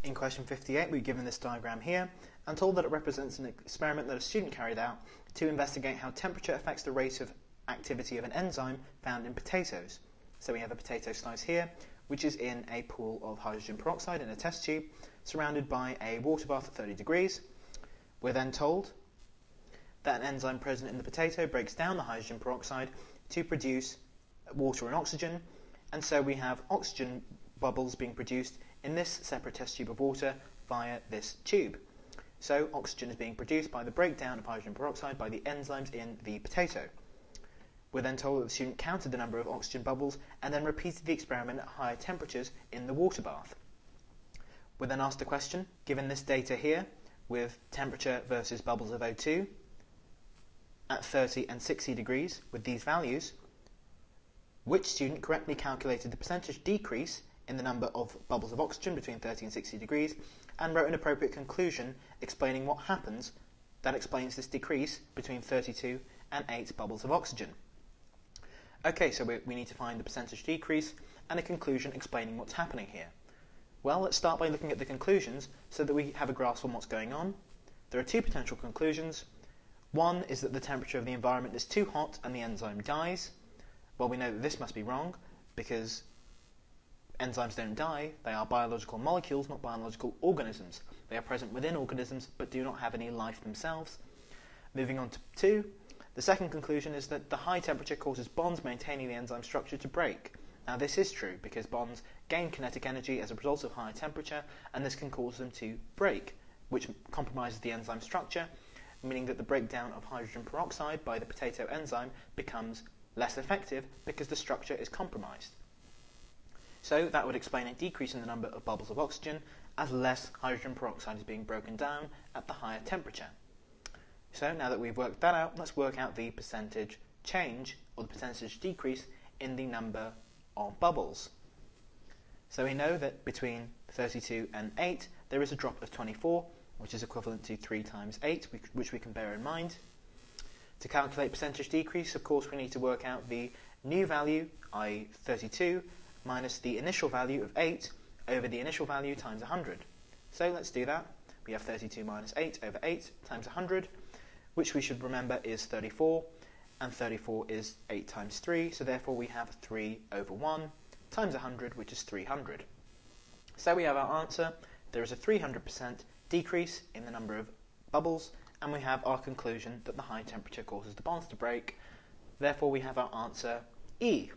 In question 58, we're given this diagram here and told that it represents an experiment that a student carried out to investigate how temperature affects the rate of activity of an enzyme found in potatoes. So we have a potato slice here, which is in a pool of hydrogen peroxide in a test tube, surrounded by a water bath at 30 degrees. We're then told that an enzyme present in the potato breaks down the hydrogen peroxide to produce water and oxygen, and so we have oxygen bubbles being produced in this separate test tube of water via this tube. So oxygen is being produced by the breakdown of hydrogen peroxide by the enzymes in the potato. We're then told that the student counted the number of oxygen bubbles and then repeated the experiment at higher temperatures in the water bath. We're then asked a question, given this data here, with temperature versus bubbles of O2 at 30 and 60 degrees with these values, which student correctly calculated the percentage decrease in the number of bubbles of oxygen between 30 and 60 degrees and wrote an appropriate conclusion explaining what happens that explains this decrease between 32 and 8 bubbles of oxygen. Okay, so we need to find the percentage decrease and a conclusion explaining what's happening here. Well, let's start by looking at the conclusions so that we have a grasp on what's going on. There are two potential conclusions. One is that the temperature of the environment is too hot and the enzyme dies. Well, we know that this must be wrong because enzymes don't die. They are biological molecules, not biological organisms. They are present within organisms but do not have any life themselves. Moving on to 2, the second conclusion is that the high temperature causes bonds maintaining the enzyme structure to break. Now this is true because bonds gain kinetic energy as a result of higher temperature, and this can cause them to break, which compromises the enzyme structure, meaning that the breakdown of hydrogen peroxide by the potato enzyme becomes less effective because the structure is compromised. So that would explain a decrease in the number of bubbles of oxygen as less hydrogen peroxide is being broken down at the higher temperature. So now that we've worked that out, let's work out the percentage change or the percentage decrease in the number of bubbles. So we know that between 32 and 8 there is a drop of 24, which is equivalent to 3 times 8, which we can bear in mind. To calculate percentage decrease, of course, we need to work out the new value, i.e. 32, minus the initial value of 8 over the initial value times 100. So let's do that. We have 32 minus 8 over 8 times 100, which we should remember is 34, and 34 is 8 times 3, so therefore we have 3 over 1 times 100, which is 300. So we have our answer. There is a 300% decrease in the number of bubbles, and we have our conclusion that the high temperature causes the bonds to break. Therefore we have our answer E.